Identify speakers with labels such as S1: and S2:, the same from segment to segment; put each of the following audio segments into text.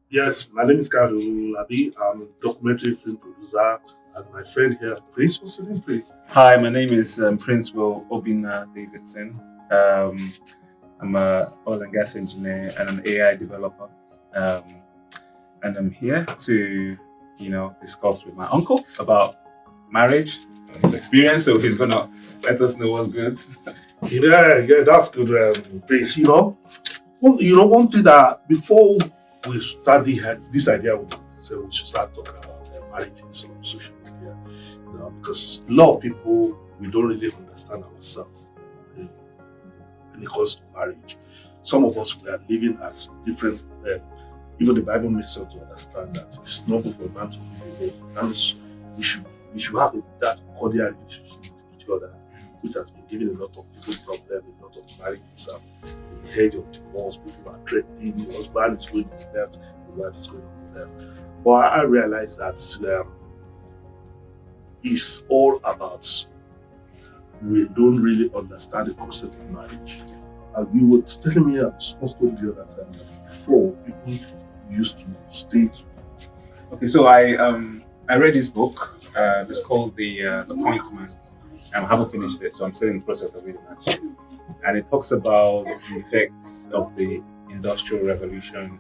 S1: Yes, my name is Kayode. I'm a documentary film producer, and my friend here, Prince, what's your name, Prince?
S2: Hi, my name is Principal Obina Davidson. Um, I'm a oil and gas engineer and an AI developer, um, and I'm here to, discuss with my uncle about marriage, his experience. So he's gonna let us know what's good.
S1: Yeah, that's good, Prince. One thing that before we start this idea, we should start talking about marriages on social media, because a lot of people we don't really understand ourselves when it comes to marriage. Some of us we are living as different. Even the Bible makes us to understand that it's not good for a man to live alone. That means we should we should have that cordial relationship with each other, which has been giving a lot of people problems, a lot of marriages in the edge of divorce. People are threatening, the husband is going to the left, the wife is going to the left. But I realize that it's all about we don't really understand the concept of marriage. You were telling me a small story the other time that before people used to stay.
S2: Okay, so I read this book. It's called The Point Man. I haven't finished it, so I'm still in the process of reading it. And it talks about the effects of the Industrial Revolution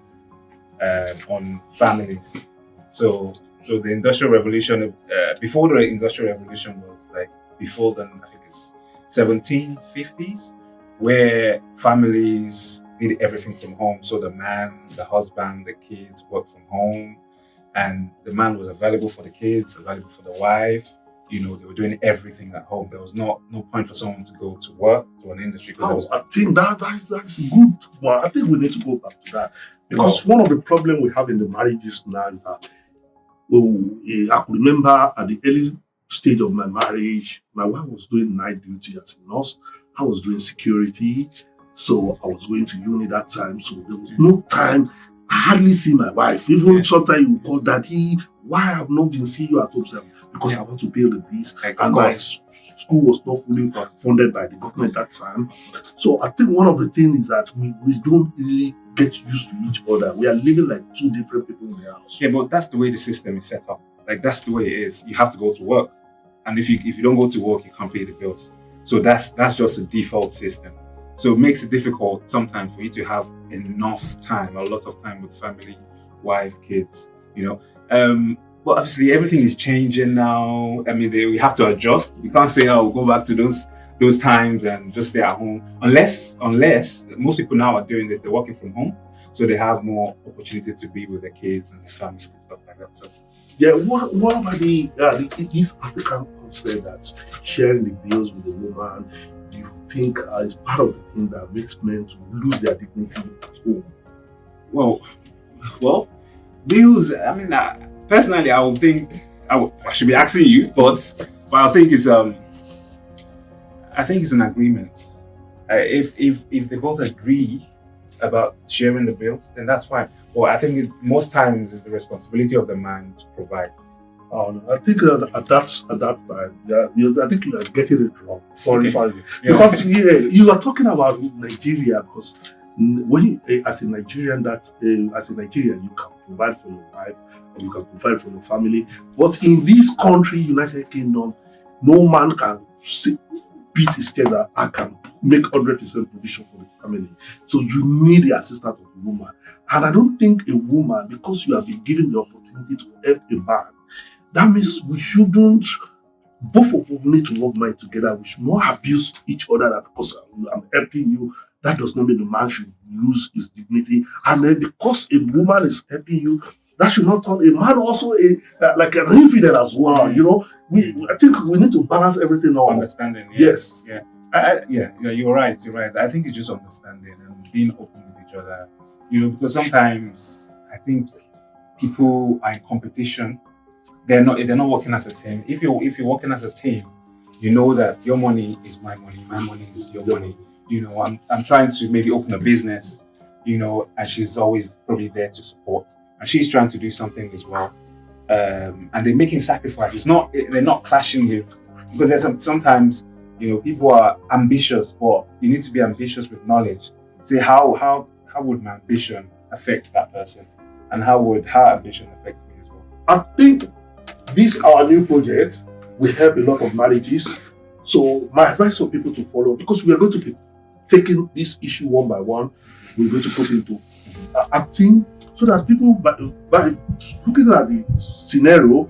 S2: on families. So the Industrial Revolution, before the Industrial Revolution was like before then, I think it's 1750s, where families did everything from home. So the man, the husband, the kids worked from home, and the man was available for the kids, available for the wife. They were doing everything at home. There was no point for someone to go to work to an industry because there was.
S1: I think that is good. Well, I think we need to go back to that because one of the problems we have in the marriages now is that I could remember at the early stage of my marriage, my wife was doing night duty as a nurse. I was doing security, so I was going to uni that time. So there was no time. I hardly see my wife. Even sometimes you call daddy, why have not been seeing you at home? Sir? Because I want to pay the bills, and my school was not fully funded by the government that time. So I think one of the things is that we don't really get used to each other. We are living like two different people in the house.
S2: Yeah, but that's the way the system is set up. Like that's the way it is. You have to go to work, and if you don't go to work, you can't pay the bills. So that's just a default system. So it makes it difficult sometimes for you to have enough time, a lot of time with family, wife, kids. But obviously everything is changing now. I mean, we have to adjust. We can't say, "Oh, we'll go back to those times and just stay at home." Unless most people now are doing this, they're working from home, so they have more opportunity to be with their kids and their family and stuff like that. So
S1: yeah, what about the East African concept that sharing the bills with the woman? Do you think is part of the thing that makes men to lose their dignity at home?
S2: Well, bills. I mean, personally, I would think I should be asking you, but I think it's an agreement. If they both agree about sharing the bills, then that's fine. But I think most times it's the responsibility of the man to provide.
S1: I think at that time, I think you are getting it wrong. Sorry,
S2: Okay.
S1: because you are talking about Nigeria because when as a Nigerian you can provide for your wife or you can provide for your family. But in this country, United Kingdom, no man can beat his chest that I can make 100% provision for the family. So you need the assistance of a woman. And I don't think a woman, because you have been given the opportunity to help a man, that means we shouldn't, both of us need to work mind together. We should not abuse each other that because I'm helping you, that does not mean the man should lose his dignity. And then because a woman is helping you, that should not turn a man also like an infidel as well. I think we need to balance everything out.
S2: Understanding.
S1: Yes.
S2: Yeah. Yeah. You're right. You're right. I think it's just understanding and being open with each other. Because sometimes I think people are in competition. They're not working as a team. If you're working as a team, you know that your money is my money is your money. I'm trying to maybe open a business, and she's always probably there to support. And she's trying to do something as well. And they're making sacrifices. They're not clashing with, because there's sometimes, people are ambitious, but you need to be ambitious with knowledge. Say how would my ambition affect that person? and how would her ambition affect me as well?
S1: I think this our new project will help a lot of marriages. So my advice for people to follow, because we are going to be taking this issue one by one, we're going to put into acting, so that people, by looking at the scenario,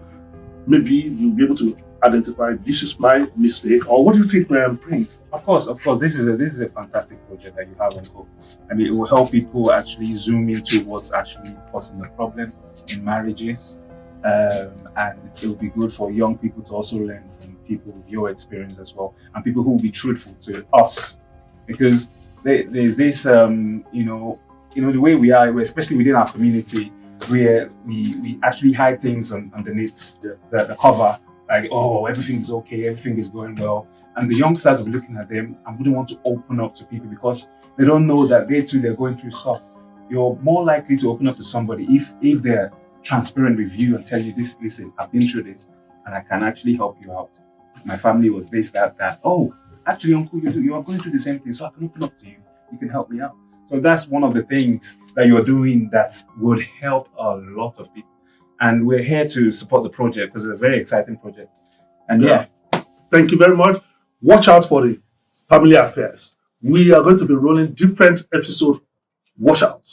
S1: maybe you'll be able to identify this is my mistake, or what do you think, Prince?
S2: Of course. This is a fantastic project that you have on go. I mean, it will help people actually zoom into what's actually causing the problem in marriages, and it will be good for young people to also learn from people with your experience as well, and people who will be truthful to us, because there's this, the way we are, especially within our community, where we actually hide things underneath the cover. Like, oh, everything's okay, everything is going well. And the youngsters will be looking at them and wouldn't want to open up to people because they don't know that they're going through stuff. You're more likely to open up to somebody if they're transparent with you and tell you this, listen, I've been through this and I can actually help you out. My family was this, that. Oh, actually, uncle, you are going through the same thing, so I can open up to you. You can help me out. So that's one of the things that you're doing that would help a lot of people. And we're here to support the project because it's a very exciting project. And
S1: Thank you very much. Watch out for the family affairs. We are going to be rolling different episodes. Watch out.